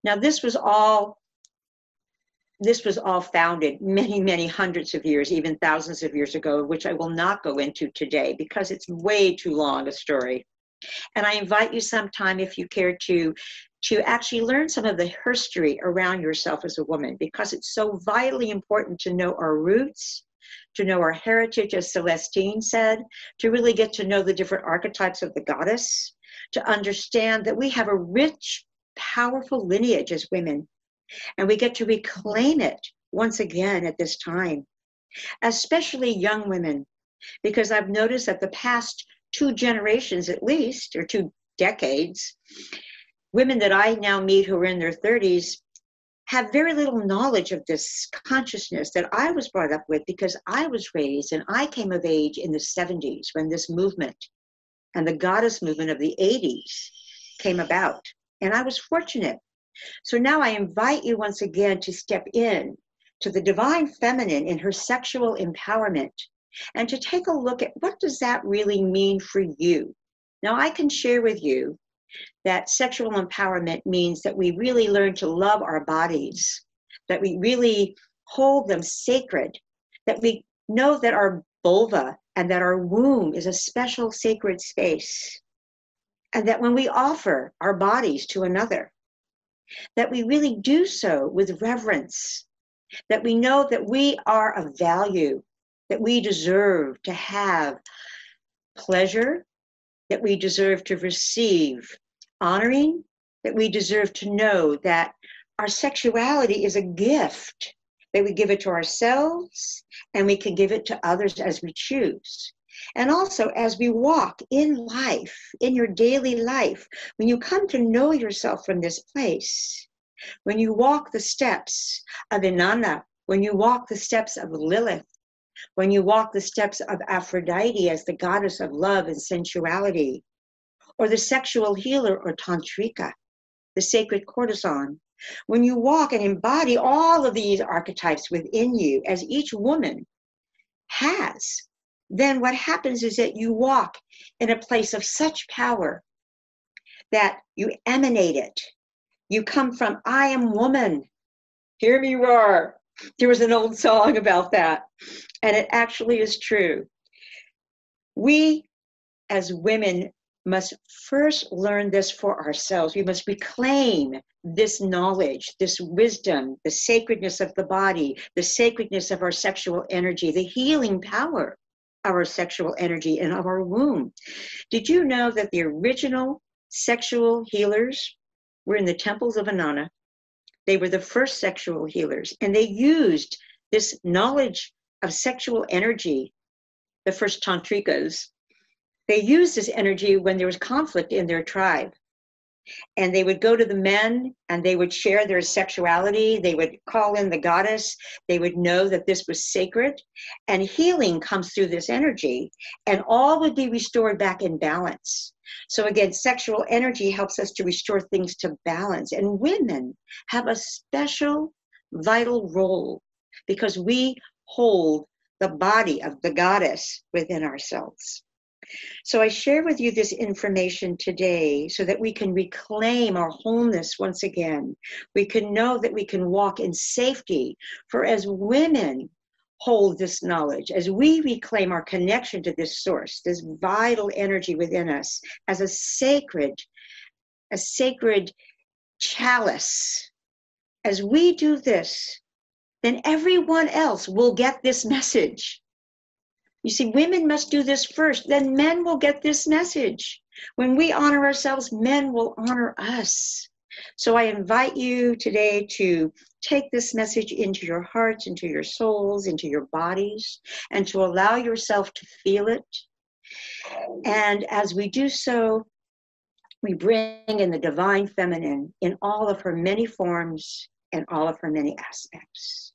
Now, this was all founded many, many hundreds of years, even thousands of years ago, which I will not go into today because it's way too long a story. And I invite you sometime, if you care to actually learn some of the history around yourself as a woman, because it's so vitally important to know our roots, to know our heritage, as Celestine said, to really get to know the different archetypes of the goddess, to understand that we have a rich, powerful lineage as women, and we get to reclaim it once again at this time, especially young women, because I've noticed that the past 2 generations at least, or 2 decades, women that I now meet who are in their 30s have very little knowledge of this consciousness that I was brought up with, because I was raised and I came of age in the 70s when this movement and the goddess movement of the 80s came about. And I was fortunate. So now I invite you once again to step in to the divine feminine in her sexual empowerment and to take a look at what does that really mean for you. Now, I can share with you that sexual empowerment means that we really learn to love our bodies, that we really hold them sacred, that we know that our vulva and that our womb is a special sacred space, and that when we offer our bodies to another, that we really do so with reverence, that we know that we are of value, that we deserve to have pleasure, that we deserve to receive honoring, that we deserve to know that our sexuality is a gift, that we give it to ourselves and we can give it to others as we choose. And also as we walk in life, in your daily life, when you come to know yourself from this place, when you walk the steps of Inanna, when you walk the steps of Lilith, when you walk the steps of Aphrodite as the goddess of love and sensuality, or the sexual healer or tantrika, the sacred courtesan, when you walk and embody all of these archetypes within you, as each woman has, then what happens is that you walk in a place of such power that you emanate it. You come from, I am woman, hear me roar. There was an old song about that, and it actually is true. We, as women, must first learn this for ourselves. We must reclaim this knowledge, this wisdom, the sacredness of the body, the sacredness of our sexual energy, the healing power of our sexual energy and of our womb. Did you know that the original sexual healers were in the temples of Inanna? They were the first sexual healers, and they used this knowledge of sexual energy, the first tantrikas. They used this energy when there was conflict in their tribe. And they would go to the men and they would share their sexuality. They would call in the goddess. They would know that this was sacred. And healing comes through this energy, and all would be restored back in balance. So again, sexual energy helps us to restore things to balance. And women have a special, vital role because we hold the body of the goddess within ourselves. So I share with you this information today so that we can reclaim our wholeness once again. We can know that we can walk in safety, for as women hold this knowledge, as we reclaim our connection to this source, this vital energy within us as a sacred chalice, as we do this, then everyone else will get this message. You see, women must do this first, then men will get this message. When we honor ourselves, men will honor us. So I invite you today to take this message into your hearts, into your souls, into your bodies, and to allow yourself to feel it. And as we do so, we bring in the divine feminine in all of her many forms and all of her many aspects.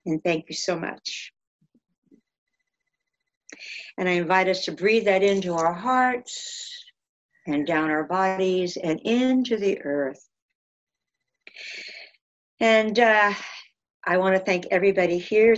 And thank you so much. And I invite us to breathe that into our hearts and down our bodies and into the earth. And I want to thank everybody here.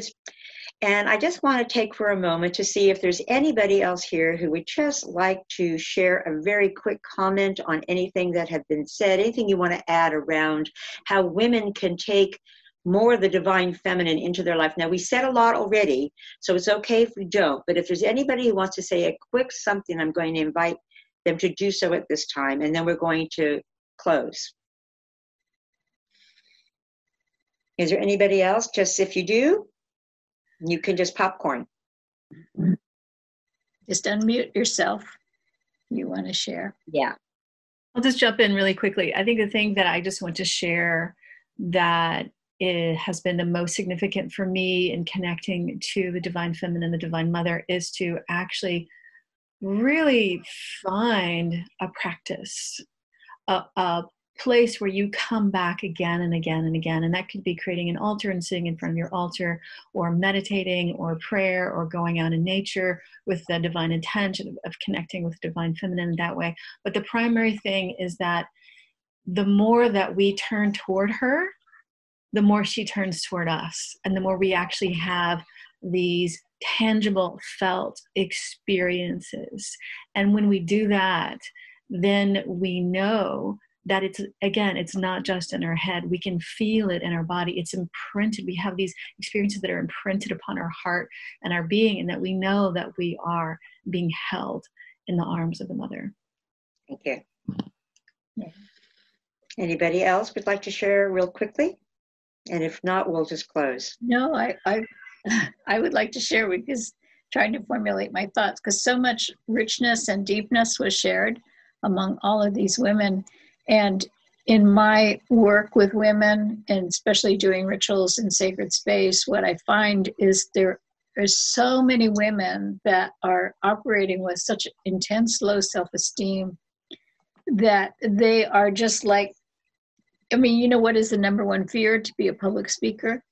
And I just want to take for a moment to see if there's anybody else here who would just like to share a very quick comment on anything that have been said, anything you want to add around how women can take more of the divine feminine into their life. Now, we said a lot already, so it's okay if we don't, but if there's anybody who wants to say a quick something, I'm going to invite them to do so at this time, and then we're going to close. Is there anybody else? Just if you do, you can just popcorn. Just unmute yourself. You want to share? Yeah. I'll just jump in really quickly. I think the thing that I just want to share that it has been the most significant for me in connecting to the divine feminine, the divine mother, is to actually really find a practice, a place where you come back again and again and again. And that could be creating an altar and sitting in front of your altar, or meditating, or prayer, or going out in nature with the divine intention of connecting with divine feminine that way. But the primary thing is that the more that we turn toward her, the more she turns toward us, and the more we actually have these tangible, felt experiences. And when we do that, then we know that it's not just in our head. We can feel it in our body. It's imprinted. We have these experiences that are imprinted upon our heart and our being, and that we know that we are being held in the arms of the mother. Thank you. Yeah. Anybody else would like to share real quickly? And if not, we'll just close. No, I would like to share, because trying to formulate my thoughts, because so much richness and deepness was shared among all of these women. And in my work with women, and especially doing rituals in sacred space, what I find is there's so many women that are operating with such intense low self-esteem that they are just like, I mean, you know what is the number one fear? To be a public speaker?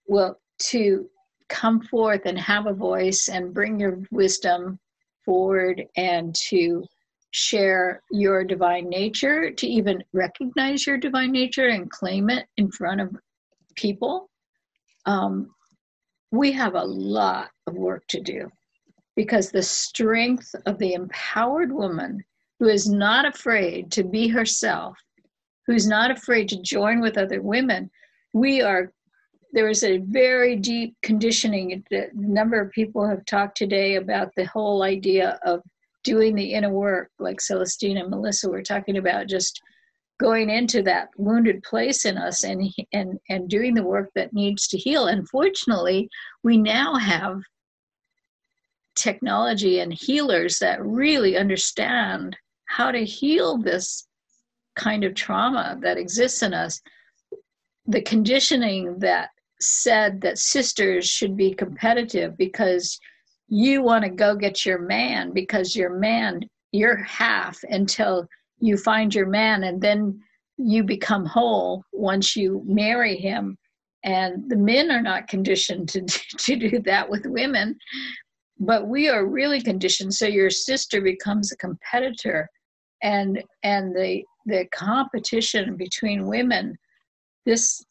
Well, to come forth and have a voice and bring your wisdom forward and to share your divine nature, to even recognize your divine nature and claim it in front of people. We have a lot of work to do, because the strength of the empowered woman who is not afraid to be herself, who's not afraid to join with other women, there is a very deep conditioning. A number of people have talked today about the whole idea of doing the inner work, like Celestine and Melissa were talking about, just going into that wounded place in us and doing the work that needs to heal. And fortunately, we now have technology and healers that really understand how to heal this kind of trauma that exists in us. The conditioning that said that sisters should be competitive because you want to go get your man, because you're half until you find your man, and then you become whole once you marry him. And the men are not conditioned to do that with women, but we are really conditioned. So your sister becomes a competitor, and the competition between women, this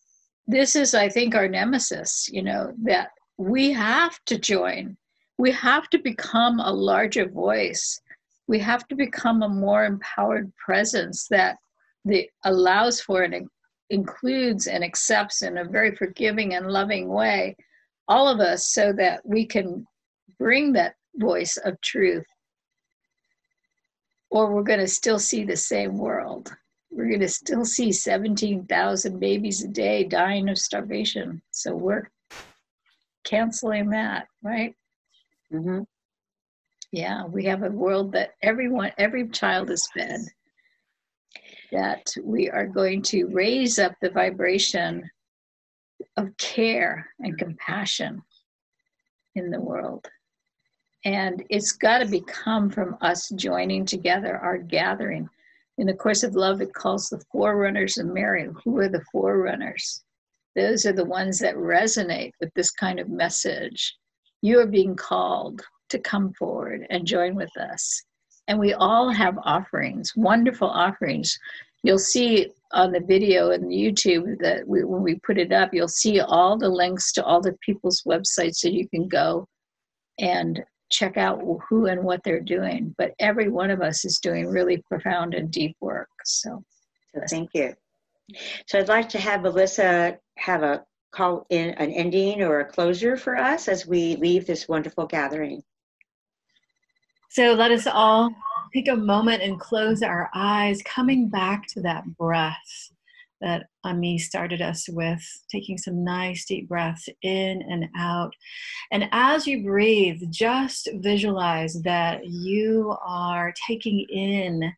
this is, I think, our nemesis, you know, that we have to join. We have to become a larger voice. We have to become a more empowered presence that allows for and includes and accepts in a very forgiving and loving way all of us, so that we can bring that voice of truth. Or we're going to still see the same world. We're going to still see 17,000 babies a day dying of starvation. So we're canceling that, right? Mm-hmm. Yeah, we have a world that every child is fed. That we are going to raise up the vibration of care and compassion in the world. And it's got to become from us joining together, our gathering. In the Course of Love, it calls the forerunners of Mary. Who are the forerunners? Those are the ones that resonate with this kind of message. You are being called to come forward and join with us. And we all have offerings, wonderful offerings. You'll see on the video and YouTube that when we put it up, you'll see all the links to all the people's websites, so you can go and check out who and what they're doing. But every one of us is doing really profound and deep work. So thank you. So I'd like to have Melissa have a call in an ending or a closure for us as we leave this wonderful gathering. So let us all take a moment and close our eyes, coming back to that breath that Aimée started us with, taking some nice deep breaths in and out. And as you breathe, just visualize that you are taking in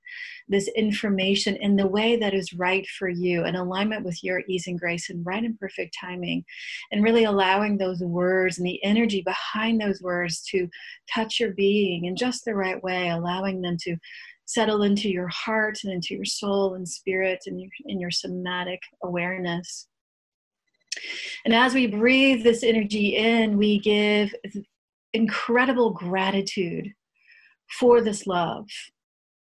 this information in the way that is right for you, in alignment with your ease and grace and right and perfect timing, and really allowing those words and the energy behind those words to touch your being in just the right way, allowing them to settle into your heart and into your soul and spirit and in your somatic awareness. And as we breathe this energy in, we give incredible gratitude for this love,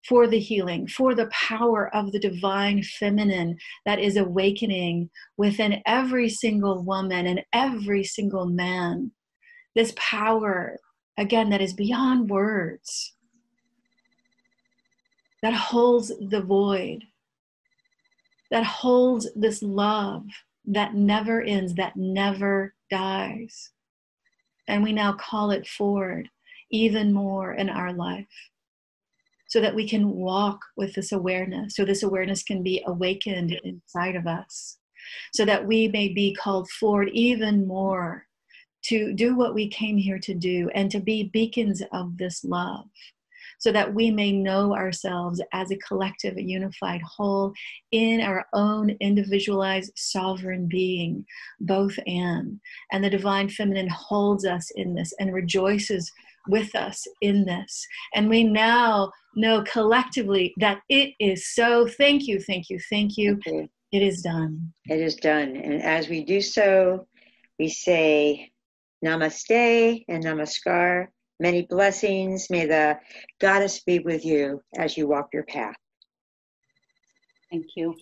for the healing, for the power of the divine feminine that is awakening within every single woman and every single man. This power, again, that is beyond words, that holds the void, that holds this love that never ends, that never dies. And we now call it forward even more in our life, so that we can walk with this awareness, so this awareness can be awakened inside of us, so that we may be called forward even more to do what we came here to do and to be beacons of this love, so that we may know ourselves as a collective, a unified whole in our own individualized sovereign being, both and the divine feminine holds us in this and rejoices with us in this. And we now know collectively that it is so. Thank you, thank you, thank you. Okay. It is done. It is done. And as we do so, we say namaste and namaskar. Many blessings. May the goddess be with you as you walk your path. Thank you.